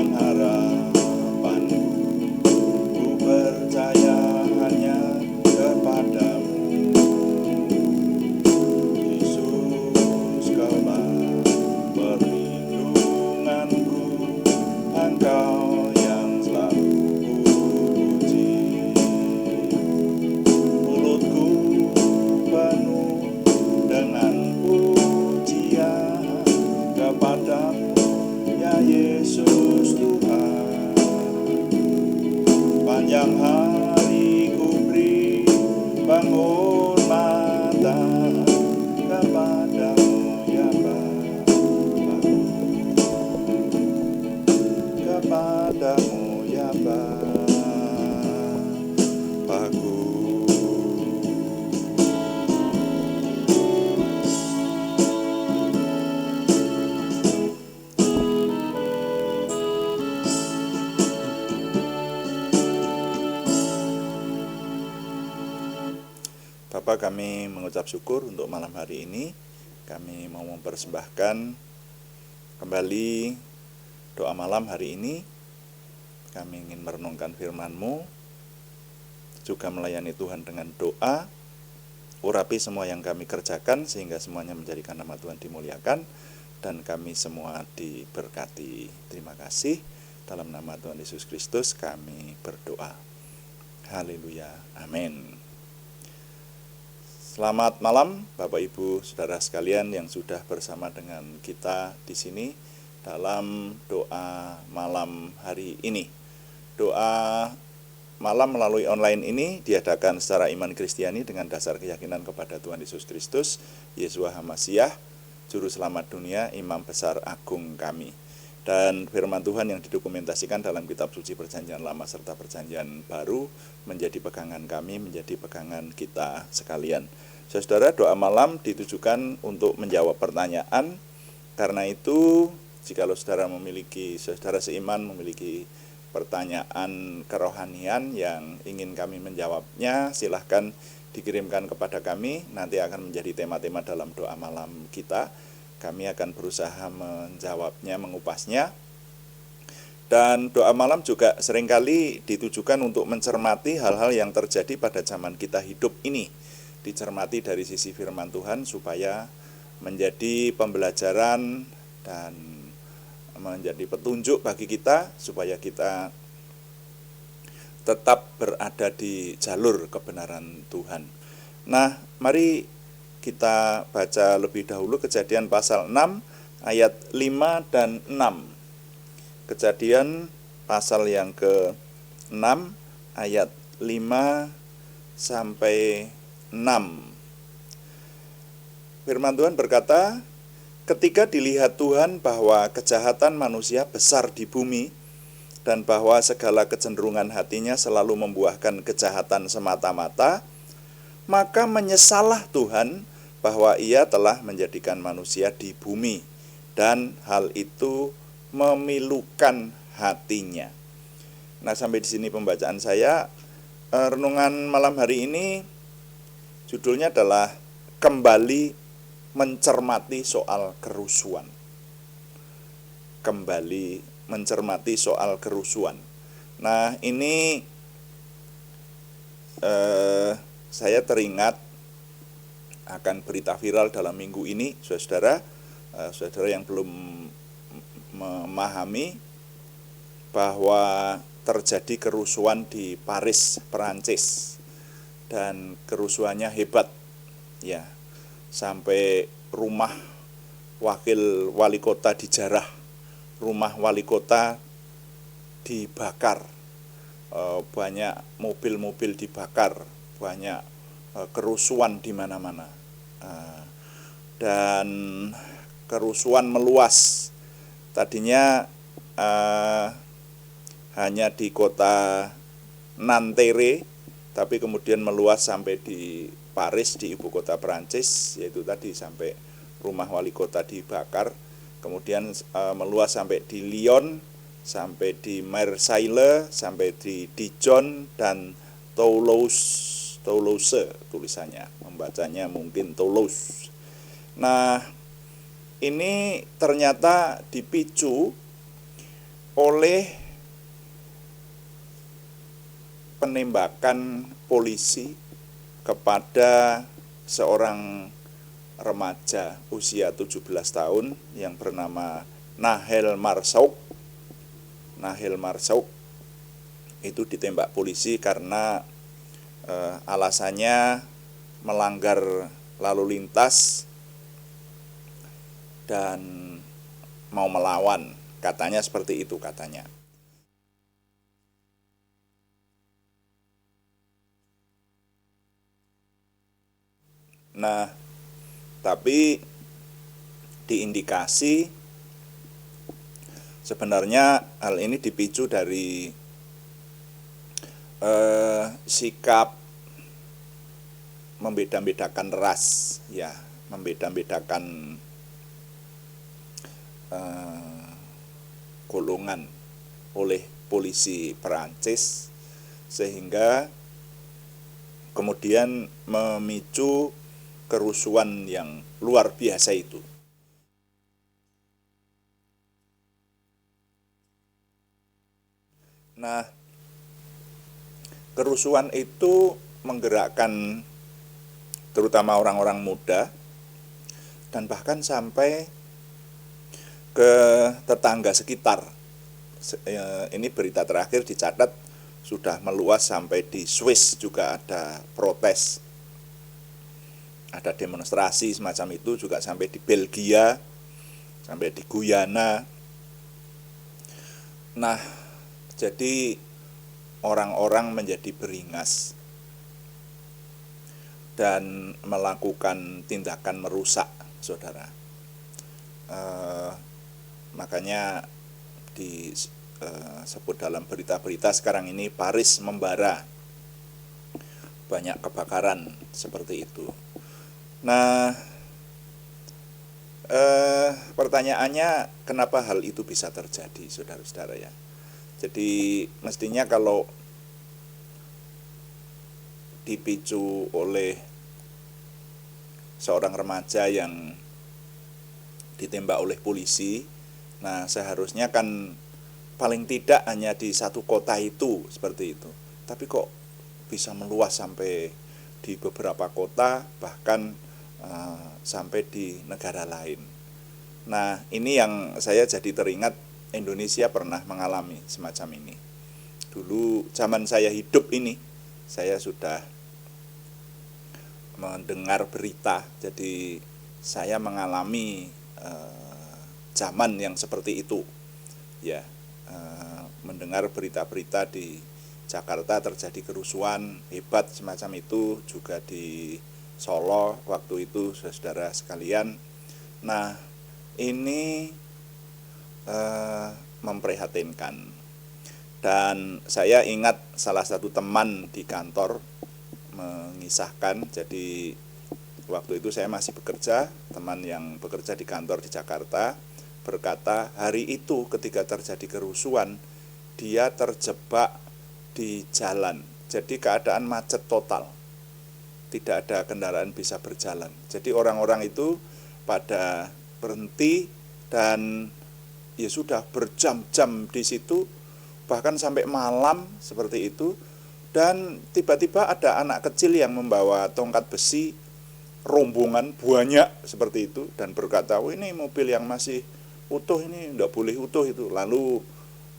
pengharapanku. Ku percaya hanya kepadamu, Yesus, Kaulah perlindunganku, Engkau yang selalu kupuji. Mulutku penuh dengan pujian kepadamu, ya Yesus Tuhan. Panjang hari ku beri penghormatan kepadamu, ya Bapa. Kepadamu, ya Bapa-Ku. Bapa, kami mengucap syukur untuk malam hari ini. Kami mau mempersembahkan kembali doa malam hari ini. Kami ingin merenungkan firman-Mu, juga melayani Tuhan dengan doa. Urapi semua yang kami kerjakan, sehingga semuanya menjadikan nama Tuhan dimuliakan, dan kami semua diberkati. Terima kasih. Dalam nama Tuhan Yesus Kristus kami berdoa. Haleluya. Amin. Selamat malam Bapak Ibu Saudara sekalian yang sudah bersama dengan kita di sini dalam doa malam hari ini. Doa malam melalui online ini diadakan secara iman Kristiani dengan dasar keyakinan kepada Tuhan Yesus Kristus, Yeshua HaMasyiah, Juru Selamat dunia, Imam Besar Agung kami. Dan firman Tuhan yang didokumentasikan dalam kitab suci Perjanjian Lama serta Perjanjian Baru menjadi pegangan kami, menjadi pegangan kita sekalian. Saudara, doa malam ditujukan untuk menjawab pertanyaan. Karena itu, jikalau saudara seiman memiliki pertanyaan kerohanian yang ingin kami menjawabnya, silahkan dikirimkan kepada kami. Nanti akan menjadi tema-tema dalam doa malam kita. Kami akan berusaha menjawabnya, mengupasnya. Dan doa malam juga seringkali ditujukan untuk mencermati hal-hal yang terjadi pada zaman kita hidup ini. Dicermati dari sisi firman Tuhan supaya menjadi pembelajaran dan menjadi petunjuk bagi kita, supaya kita tetap berada di jalur kebenaran Tuhan. Nah, mari kita baca lebih dahulu Kejadian pasal 6 ayat 5 dan 6. Kejadian pasal yang ke-6 ayat 5 sampai 6. Firman Tuhan berkata, ketika dilihat Tuhan bahwa kejahatan manusia besar di bumi dan bahwa segala kecenderungan hatinya selalu membuahkan kejahatan semata-mata, maka menyesallah Tuhan bahwa Ia telah menjadikan manusia di bumi, dan hal itu memilukan hatinya. Nah, sampai di sini pembacaan saya. Renungan malam hari ini judulnya adalah kembali mencermati soal kerusuhan. Kembali mencermati soal kerusuhan. Nah, ini saya teringat akan berita viral dalam minggu ini, saudara yang belum memahami bahwa terjadi kerusuhan di Paris, Perancis, dan kerusuhannya hebat, ya, sampai rumah wakil wali kota dijarah, rumah wali kota dibakar, banyak mobil-mobil dibakar, banyak kerusuhan di mana-mana, dan kerusuhan meluas. Tadinya hanya di kota Nanterre, tapi kemudian meluas sampai di Paris, di ibu kota Perancis, yaitu tadi sampai rumah wali kota dibakar. Kemudian meluas sampai di Lyon, sampai di Marseille, sampai di Dijon dan Toulouse tulisannya, membacanya mungkin Toulouse. Nah, ini ternyata dipicu oleh penembakan polisi kepada seorang remaja usia 17 tahun yang bernama Nahel Marzouk. Nahel Marzouk itu ditembak polisi karena alasannya melanggar lalu lintas dan mau melawan, katanya seperti itu katanya. Nah, tapi diindikasi sebenarnya hal ini dipicu dari sikap membeda-bedakan ras, ya, membeda-bedakan golongan oleh polisi Perancis, sehingga kemudian memicu kerusuhan yang luar biasa itu. Nah, kerusuhan itu menggerakkan terutama orang-orang muda dan bahkan sampai ke tetangga sekitar. Ini berita terakhir dicatat sudah meluas sampai di Swiss, juga ada protes, ada demonstrasi semacam itu, juga sampai di Belgia, sampai di Guyana. Nah, jadi orang-orang menjadi beringas dan melakukan tindakan merusak, saudara. Makanya disebut dalam berita-berita sekarang ini Paris membara, banyak kebakaran seperti itu. Nah, pertanyaannya kenapa hal itu bisa terjadi, saudara-saudara ya. Jadi mestinya kalau dipicu oleh seorang remaja yang ditembak oleh polisi, nah seharusnya kan paling tidak hanya di satu kota itu seperti itu. Tapi kok bisa meluas sampai di beberapa kota, bahkan sampai di negara lain. Nah, ini yang saya jadi teringat, Indonesia pernah mengalami semacam ini. Dulu zaman saya hidup ini, saya sudah mendengar berita, jadi saya mengalami zaman yang seperti itu, ya, mendengar berita-berita di Jakarta terjadi kerusuhan hebat semacam itu, juga di Solo waktu itu, saudara sekalian. Nah, ini memprihatinkan. Dan saya ingat salah satu teman di kantor mengisahkan, jadi waktu itu saya masih bekerja, teman yang bekerja di kantor di Jakarta berkata, hari itu ketika terjadi kerusuhan, dia terjebak di jalan. Jadi keadaan macet total, tidak ada kendaraan bisa berjalan. Jadi orang-orang itu pada berhenti dan ya sudah berjam-jam di situ, bahkan sampai malam seperti itu. Dan tiba-tiba ada anak kecil yang membawa tongkat besi, rombongan banyak seperti itu, dan berkata, oh ini mobil yang masih utuh, ini tidak boleh utuh itu. Lalu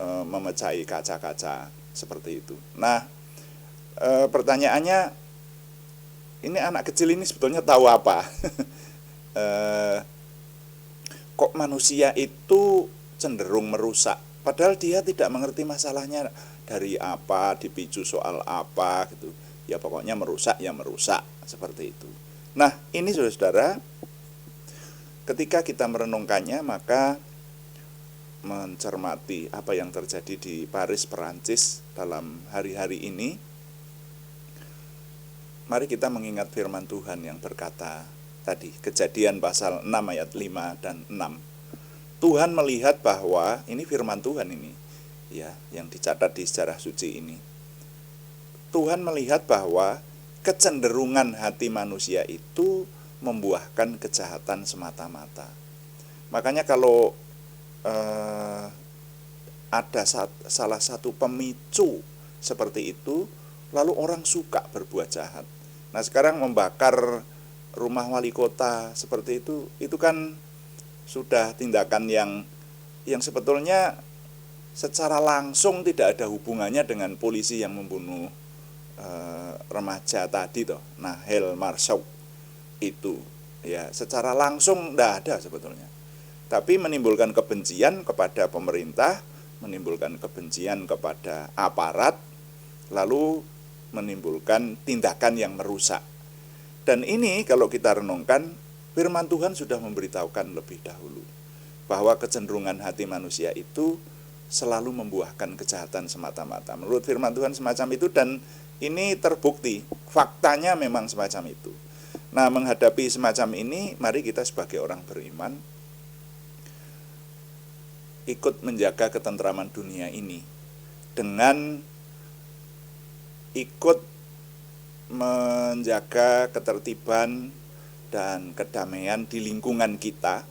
memecahi kaca-kaca seperti itu. Nah, pertanyaannya, ini anak kecil ini sebetulnya tahu apa? Kok manusia itu cenderung merusak, padahal dia tidak mengerti masalahnya dari apa, dipicu soal apa gitu. Ya pokoknya merusak ya merusak, seperti itu. Nah, ini saudara-saudara, ketika kita merenungkannya, maka mencermati apa yang terjadi di Paris, Perancis dalam hari-hari ini, mari kita mengingat firman Tuhan yang berkata tadi, Kejadian pasal 6 ayat 5 dan 6. Tuhan melihat bahwa, ini firman Tuhan ini, ya, yang dicatat di sejarah suci ini. Tuhan melihat bahwa kecenderungan hati manusia itu membuahkan kejahatan semata-mata. Makanya kalau ada salah satu pemicu seperti itu, lalu orang suka berbuat jahat. Nah sekarang membakar rumah wali kota seperti itu kan sudah tindakan yang sebetulnya secara langsung tidak ada hubungannya dengan polisi yang membunuh remaja tadi toh, Nahel Marsyok itu. Ya, secara langsung tidak ada sebetulnya. Tapi menimbulkan kebencian kepada pemerintah, menimbulkan kebencian kepada aparat, lalu menimbulkan tindakan yang merusak. Dan ini kalau kita renungkan, firman Tuhan sudah memberitahukan lebih dahulu bahwa kecenderungan hati manusia itu selalu membuahkan kejahatan semata-mata. Menurut firman Tuhan semacam itu, dan ini terbukti, faktanya memang semacam itu. Nah, menghadapi semacam ini, mari kita sebagai orang beriman ikut menjaga ketentraman dunia ini dengan ikut menjaga ketertiban dan kedamaian di lingkungan kita,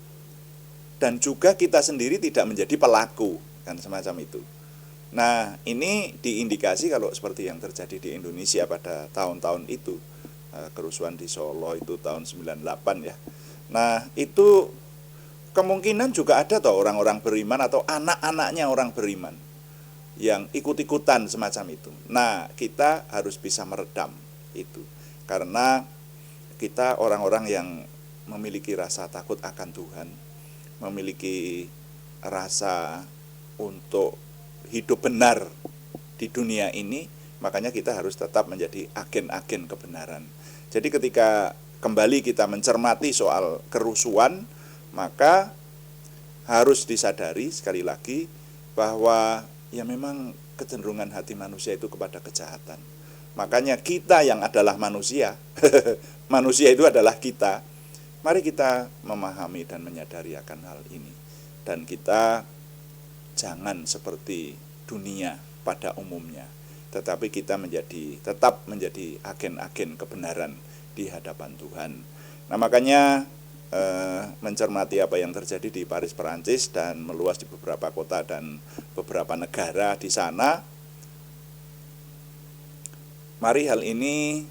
dan juga kita sendiri tidak menjadi pelaku, kan semacam itu. Nah, ini diindikasi kalau seperti yang terjadi di Indonesia pada tahun-tahun itu, kerusuhan di Solo itu tahun 98 ya. Nah, itu kemungkinan juga ada toh orang-orang beriman atau anak-anaknya orang beriman yang ikut-ikutan semacam itu. Nah, kita harus bisa meredam itu, karena kita orang-orang yang memiliki rasa takut akan Tuhan, memiliki rasa untuk hidup benar di dunia ini, makanya kita harus tetap menjadi agen-agen kebenaran. Jadi ketika kembali kita mencermati soal kerusuhan, maka harus disadari sekali lagi bahwa ya memang kecenderungan hati manusia itu kepada kejahatan. Makanya kita yang adalah manusia, manusia itu adalah kita. Mari kita memahami dan menyadari akan hal ini. Dan kita jangan seperti dunia pada umumnya, tetapi kita tetap menjadi agen-agen kebenaran di hadapan Tuhan. Nah makanya mencermati apa yang terjadi di Paris, Perancis, dan meluas di beberapa kota dan beberapa negara di sana. Mari hal ini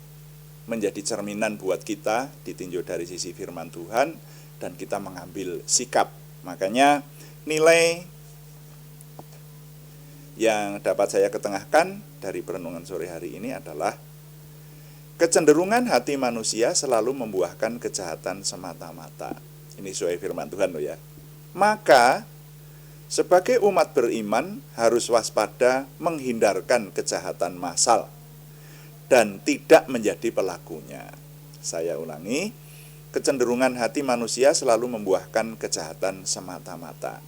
menjadi cerminan buat kita, ditinjau dari sisi firman Tuhan, dan kita mengambil sikap. Makanya nilai yang dapat saya ketengahkan dari perenungan sore hari ini adalah kecenderungan hati manusia selalu membuahkan kejahatan semata-mata. Ini sesuai firman Tuhan loh ya. Maka sebagai umat beriman harus waspada menghindarkan kejahatan massal dan tidak menjadi pelakunya. Saya ulangi, kecenderungan hati manusia selalu membuahkan kejahatan semata-mata.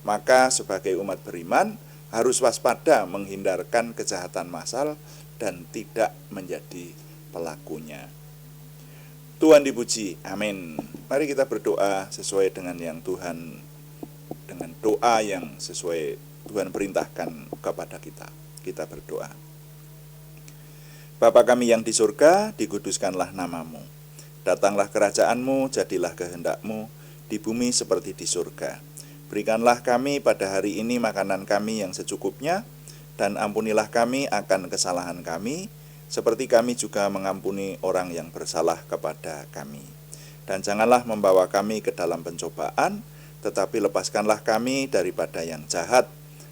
Maka sebagai umat beriman harus waspada menghindarkan kejahatan massal dan tidak menjadi pelakunya. Tuhan dipuji, amin. Mari kita berdoa sesuai dengan yang Tuhan, dengan doa yang sesuai Tuhan perintahkan kepada kita. Kita berdoa. Bapa kami yang di surga, dikuduskanlah namamu. Datanglah kerajaan-Mu, jadilah kehendak-Mu di bumi seperti di surga. Berikanlah kami pada hari ini makanan kami yang secukupnya, dan ampunilah kami akan kesalahan kami, seperti kami juga mengampuni orang yang bersalah kepada kami. Dan janganlah membawa kami ke dalam pencobaan, tetapi lepaskanlah kami daripada yang jahat,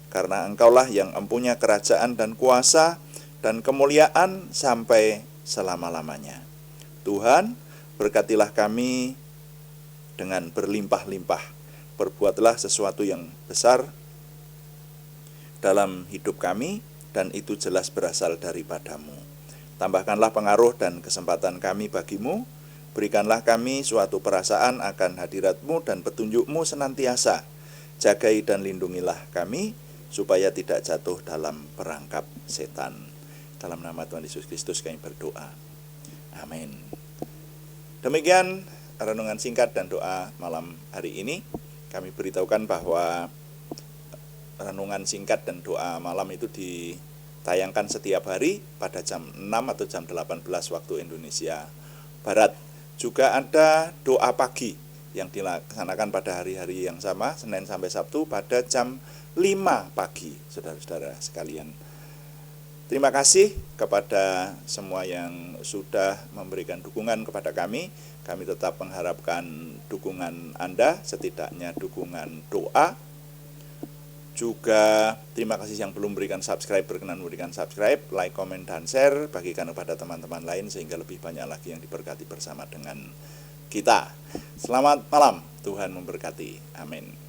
karena Engkaulah yang empunya kerajaan dan kuasa dan kemuliaan sampai selama-lamanya. Tuhan, berkatilah kami dengan berlimpah-limpah. Perbuatlah sesuatu yang besar dalam hidup kami, dan itu jelas berasal daripada-Mu. Tambahkanlah pengaruh dan kesempatan kami bagi-Mu. Berikanlah kami suatu perasaan akan hadirat-Mu dan petunjuk-Mu senantiasa. Jagai dan lindungilah kami, supaya tidak jatuh dalam perangkap setan. Dalam nama Tuhan Yesus Kristus kami berdoa. Amin. Demikian renungan singkat dan doa malam hari ini. Kami beritahukan bahwa renungan singkat dan doa malam itu ditayangkan setiap hari pada jam 6 atau jam 18 waktu Indonesia Barat. Juga ada doa pagi yang dilaksanakan pada hari-hari yang sama, Senin sampai Sabtu pada jam 5 pagi, saudara-saudara sekalian. Terima kasih kepada semua yang sudah memberikan dukungan kepada kami. Kami tetap mengharapkan dukungan Anda, setidaknya dukungan doa. Juga terima kasih yang belum berikan subscribe, berkenan memberikan subscribe, like, komen, dan share. Bagikan kepada teman-teman lain sehingga lebih banyak lagi yang diberkati bersama dengan kita. Selamat malam, Tuhan memberkati. Amin.